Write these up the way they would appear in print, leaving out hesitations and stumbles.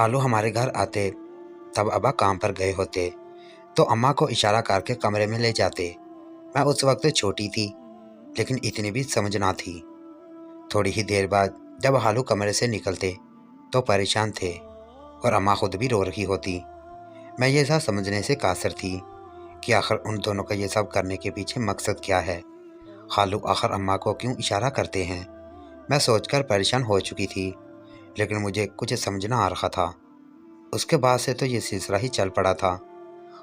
खालू हमारे घर आते तब अब्बा काम पर गए होते तो अम्मा को इशारा करके कमरे में ले जाते। मैं उस वक्त छोटी थी, लेकिन इतनी भी समझ ना थी। थोड़ी ही देर बाद जब हालू कमरे से निकलते तो परेशान थे और अम्मा खुद भी रो रही होती। मैं ये सब समझने से कासर थी कि आखिर उन दोनों का ये सब करने के पीछे मकसद क्या है। खालू आखिर अम्मा को क्यों इशारा करते हैं, मैं सोचकर परेशान हो चुकी थी, लेकिन मुझे कुछ समझ ना आ रहा था। उसके बाद से तो ये सिलसिला ही चल पड़ा था।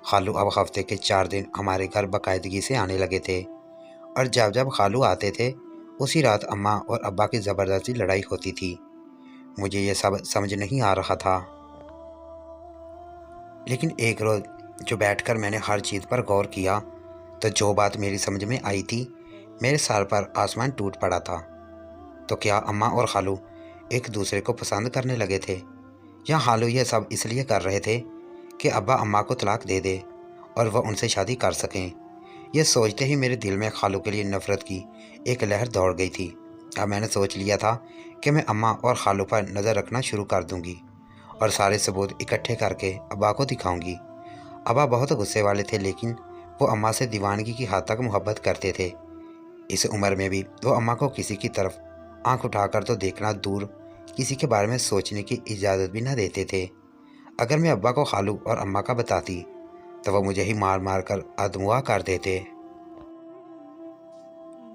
खालू अब हफ्ते के 4 दिन हमारे घर बाकायदगी से आने लगे थे, और जब जब खालू आते थे उसी रात अम्मा और अब्बा की ज़बरदस्ती लड़ाई होती थी। मुझे ये सब समझ नहीं आ रहा था, लेकिन एक रोज़ जो बैठकर मैंने हर चीज़ पर गौर किया तो जो बात मेरी समझ में आई थी, मेरे सर पर आसमान टूट पड़ा था। तो क्या अम्मा और खालू एक दूसरे को पसंद करने लगे थे, या खालू ये सब इसलिए कर रहे थे कि अब्बा अम्मा को तलाक दे दे और वह उनसे शादी कर सकें। यह सोचते ही मेरे दिल में खालू के लिए नफ़रत की एक लहर दौड़ गई थी। अब मैंने सोच लिया था कि मैं अम्मा और खालू पर नज़र रखना शुरू कर दूंगी और सारे सबूत इकट्ठे करके अब्बा को दिखाऊंगी। अब्बा बहुत गुस्से वाले थे, लेकिन वो अम्मा से दीवानगी की हद तक मोहब्बत करते थे। इस उम्र में भी वो अम्मा को किसी की तरफ आंख उठाकर तो देखना दूर, किसी के बारे में सोचने की इजाज़त भी न देते थे। अगर मैं अब्बा को खालू और अम्मा का बताती तो वह मुझे ही मार मार कर अधमुआ कर देते।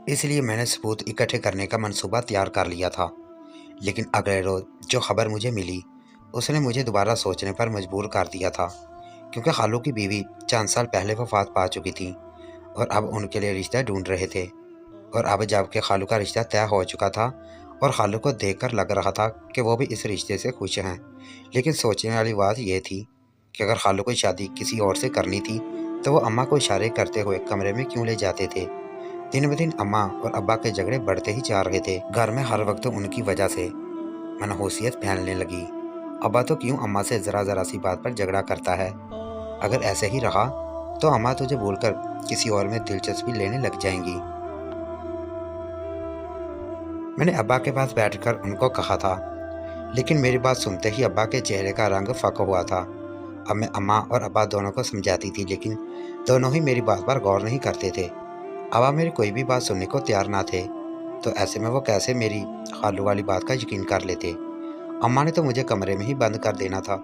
इसलिए मैंने सबूत इकट्ठे करने का मंसूबा तैयार कर लिया था। लेकिन अगले रोज़ जो खबर मुझे मिली उसने मुझे दोबारा सोचने पर मजबूर कर दिया था, क्योंकि खालू की बीवी चंद साल पहले वफात पा चुकी थी और अब उनके लिए रिश्ता ढूंढ रहे थे। और अब जबकि खालू का रिश्ता तय हो चुका था और खालू को देखकर लग रहा था कि वो भी इस रिश्ते से खुश हैं, लेकिन सोचने वाली बात यह थी कि अगर खालू को शादी किसी और से करनी थी तो वो अम्मा को इशारे करते हुए कमरे में क्यों ले जाते थे। दिन ब दिन अम्मा और अब्बा के झगड़े बढ़ते ही जा रहे थे। घर में हर वक्त उनकी वजह से मनहूसियत फैलने लगी। अब्बा तो क्यों अम्मा से ज़रा ज़रा सी बात पर झगड़ा करता है। अगर ऐसे ही रहा तो अम्मा तुझे भूलकर किसी और में दिलचस्पी लेने लग जाएंगी। मैंने अब्बा के पास बैठकर उनको कहा था, लेकिन मेरी बात सुनते ही अब्बा के चेहरे का रंग फक हुआ था। अब मैं अम्मा और अब्बा दोनों को समझाती थी, लेकिन दोनों ही मेरी बात पर गौर नहीं करते थे। अब्बा मेरी कोई भी बात सुनने को तैयार ना थे, तो ऐसे में वो कैसे मेरी खालू वाली बात का यकीन कर लेते। अम्मा ने तो मुझे कमरे में ही बंद कर देना था।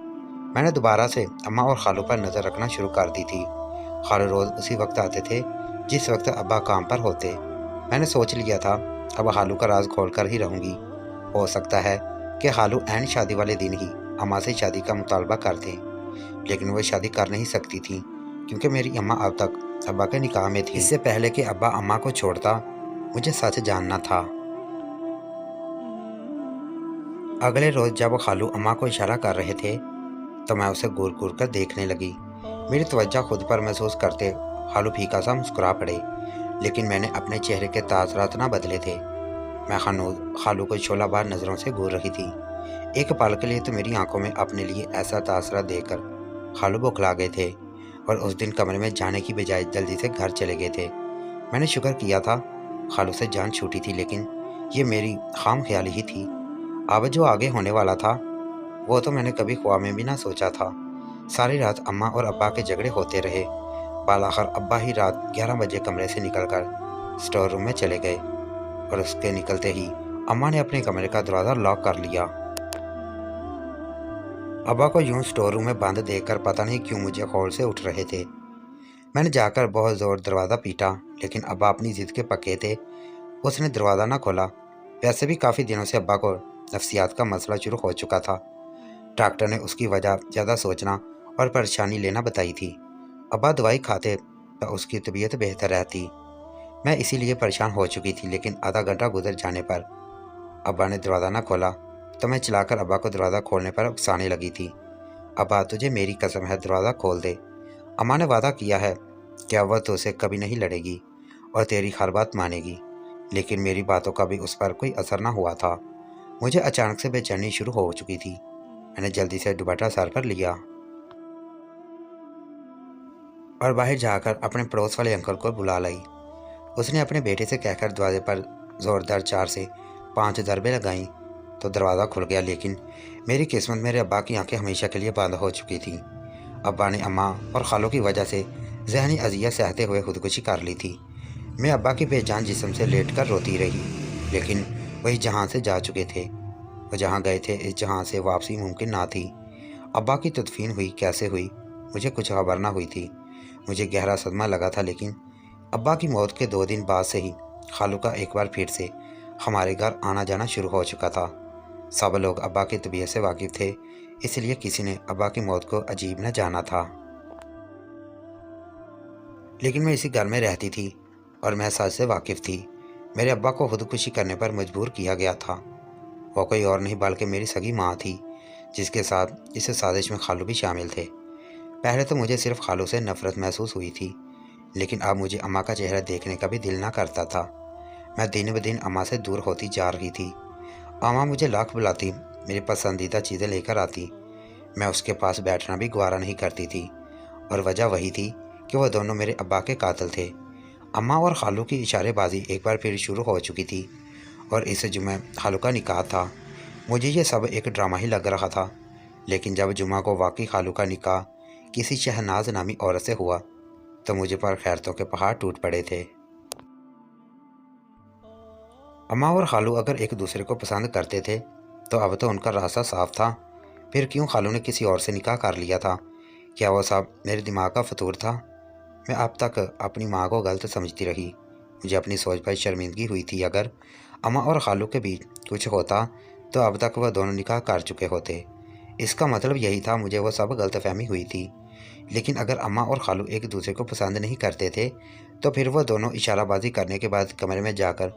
मैंने दोबारा से अम्मा और खालू पर नज़र रखना शुरू कर दी थी। खालू रोज़ उसी वक्त आते थे जिस वक्त अब्बा काम पर होते। मैंने सोच लिया था अब खालू का राज खोल कर ही रहूँगी। हो सकता है कि खालू ऐन शादी वाले दिन ही अम्मा से शादी का मुतालबा कर दें, लेकिन वो शादी कर नहीं सकती थी, क्योंकि मेरी अम्मा अब तक अब्बा के निकाह में थी। इससे पहले कि अब्बा अम्मा को छोड़ता, मुझे सच जानना था। अगले रोज़ जब खालू अम्मा को इशारा कर रहे थे तो मैं उसे घूर घूर कर देखने लगी। मेरी तवज्जो खुद पर महसूस करते खालू फीका सा मुस्कुरा पड़े, लेकिन मैंने अपने चेहरे के तासरात ना बदले थे। मैं खालू को शोला बार नज़रों से घूर रही थी। एक पल के लिए तो मेरी आंखों में अपने लिए ऐसा तासरा देखकर खालू बौखला गए थे और उस दिन कमरे में जाने की बजाय जल्दी से घर चले गए थे। मैंने शुक्र किया था खालू से जान छूटी थी, लेकिन ये मेरी खाम ख्याली ही थी। अब जो आगे होने वाला था वो तो मैंने कभी ख्वाब में भी ना सोचा था। सारी रात अम्मा और अब्बा के झगड़े होते रहे। बालाखिर अब्बा ही रात 11 बजे कमरे से निकलकर स्टोर रूम में चले गए, और उसके निकलते ही अम्मा ने अपने कमरे का दरवाज़ा लॉक कर लिया। अब्बा को यूं स्टोर रूम में बंद देखकर पता नहीं क्यों मुझे खौल से उठ रहे थे। मैंने जाकर बहुत ज़ोर दरवाज़ा पीटा, लेकिन अब्बा अपनी ज़िद के पक्के थे। उसने दरवाज़ा ना खोला। वैसे भी काफ़ी दिनों से अब्बा को नफ्सियात का मसला शुरू हो चुका था। डॉक्टर ने उसकी वजह ज़्यादा सोचना और परेशानी लेना बताई थी। अब्बा दवाई खाते तो उसकी तबीयत बेहतर रहती। मैं इसीलिए परेशान हो चुकी थी, लेकिन आधा घंटा गुजर जाने पर अब्बा ने दरवाज़ा ना खोला तो मैं चिल्लाकर अब्बा को दरवाज़ा खोलने पर उकसाने लगी थी। अब्बा तुझे मेरी कसम है, दरवाज़ा खोल दे। अम्मा ने वादा किया है कि अब वह तुझसे कभी नहीं लड़ेगी और तेरी हर बात मानेगी, लेकिन मेरी बातों का भी उस पर कोई असर ना हुआ था। मुझे अचानक से बेचैनी शुरू हो चुकी थी। मैंने जल्दी से दुपट्टा सर पर लिया और बाहर जाकर अपने पड़ोस वाले अंकल को बुला लाई। उसने अपने बेटे से कहकर दरवाजे पर ज़ोरदार 4 से 5 ज़रबे लगाईं। तो दरवाज़ा खुल गया, लेकिन मेरी किस्मत मेरे अब्बा की आंखें हमेशा के लिए बंद हो चुकी थी। अब्बा ने अम्मा और खालों की वजह से ज़हनी अजियत सहते हुए खुदकुशी कर ली थी। मैं अब्बा की बेजान जिस्म से लेटकर रोती रही, लेकिन वही जहां से जा चुके थे। वो जहां गए थे इस जहां से वापसी मुमकिन ना थी। अब्बा की तदफीन हुई कैसे हुई, मुझे कुछ खबर ना हुई थी। मुझे गहरा सदमा लगा था, लेकिन अब्बा की मौत के 2 दिन बाद से ही खालू का एक बार फिर से हमारे घर आना जाना शुरू हो चुका था। सब लोग अब्बा की तबीयत से वाकिफ़ थे, इसलिए किसी ने अब्बा की मौत को अजीब न जाना था। लेकिन मैं इसी घर में रहती थी और मैं सच से वाकिफ़ थी। मेरे अब्बा को खुदकुशी करने पर मजबूर किया गया था। वो कोई और नहीं बल्कि मेरी सगी माँ थी, जिसके साथ इस साजिश में खालू भी शामिल थे। पहले तो मुझे सिर्फ खालू से नफ़रत महसूस हुई थी, लेकिन अब मुझे अम्मा का चेहरा देखने का भी दिल ना करता था। मैं दिन ब दिन अम्मा से दूर होती जा रही थी। अम्मा मुझे लाख बुलाती, मेरी पसंदीदा चीज़ें लेकर आती, मैं उसके पास बैठना भी गवारा नहीं करती थी। और वजह वही थी कि वह दोनों मेरे अब्बा के कातिल थे। अम्मा और खालू की इशारेबाजी एक बार फिर शुरू हो चुकी थी, और इस जुमे खालू का निकाह था। मुझे ये सब एक ड्रामा ही लग रहा था, लेकिन जब जुमा को वाकई खालू का निकाह किसी शहनाज नामी औरत से हुआ, तो मुझे पर खैरतों के पहाड़ टूट पड़े थे। अम्मा और खालू अगर एक दूसरे को पसंद करते थे तो अब तो उनका रास्ता साफ था। फिर क्यों खालू ने किसी और से निकाह कर लिया था? क्या वो सब मेरे दिमाग का फतूर था? मैं अब तक अपनी माँ को गलत समझती रही। मुझे अपनी सोच पर शर्मिंदगी हुई थी। अगर अम्मा और खालू के बीच कुछ होता तो अब तक वह दोनों निकाह कर चुके होते। इसका मतलब यही था, मुझे वो सब गलतफहमी हुई थी। लेकिन अगर अम्मा और खालू एक दूसरे को पसंद नहीं करते थे, तो फिर वह दोनों इशाराबाजी करने के बाद कमरे में जाकर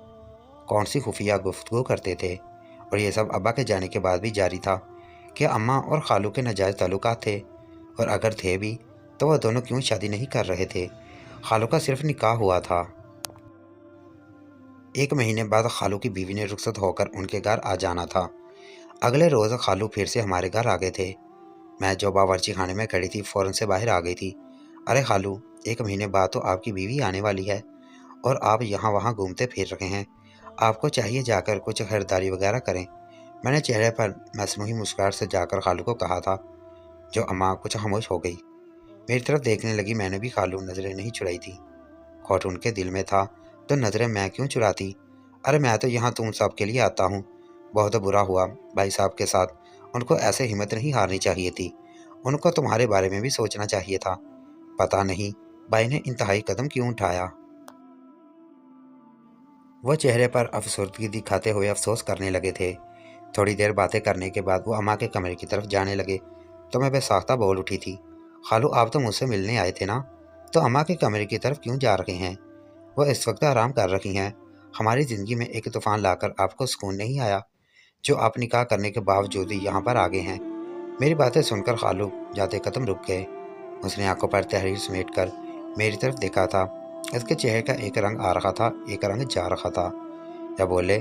कौन सी खुफिया गुफ्तगू करते थे? और ये सब अब्बा के जाने के बाद भी जारी था। क्या अम्मा और खालू के नाजायज़ ताल्लुकात थे? और अगर थे भी, तो वह दोनों क्यों शादी नहीं कर रहे थे? खालू का सिर्फ निकाह हुआ था। 1 महीने बाद खालू की बीवी ने रुखसत होकर उनके घर आ जाना था। अगले रोज़ खालू फिर से हमारे घर आ गए थे। मैं जो बावर्ची खाने में खड़ी थी फ़ौरन से बाहर आ गई थी। अरे खालू, 1 महीने बाद तो आपकी बीवी आने वाली है और आप यहाँ वहाँ घूमते फिर रहे हैं। आपको चाहिए जाकर कुछ खरीदारी वगैरह करें। मैंने चेहरे पर मसनूई मुस्कुराहट से जाकर खालू को कहा था, जो अम्मा कुछ खामोश हो गई। मेरी तरफ देखने लगी। मैंने भी खालू नज़रें नहीं चुराई थी। खोट उनके दिल में था तो नज़रें मैं क्यों चुराती? अरे मैं तो यहाँ तुम सब के लिए आता हूँ। बहुत बुरा हुआ भाई साहब के साथ। उनको ऐसे हिम्मत नहीं हारनी चाहिए थी। उनको तुम्हारे बारे में भी सोचना चाहिए था। पता नहीं भाई ने इंतहाई कदम क्यों उठाया। वह चेहरे पर अफसरदगी दिखाते हुए अफसोस करने लगे थे। थोड़ी देर बातें करने के बाद वो अम्मा के कमरे की तरफ जाने लगे, तो मैं बेसाख्ता बोल उठी थी, खालू आप तो मुझसे मिलने आए थे ना, तो अम्मा के कमरे की तरफ क्यों जा रहे हैं? वह इस वक्त आराम कर रही हैं। हमारी ज़िंदगी में एक तूफ़ान लाकर आपको सुकून नहीं आया, जो आप निकाह करने के बावजूद भी यहाँ पर आ गए हैं? मेरी बातें सुनकर खालू जाते कदम रुक गए। उसने आंखों पर तहरीर समेट कर मेरी तरफ देखा था। इसके चेहरे का एक रंग आ रहा था, एक रंग जा रहा था। या बोले,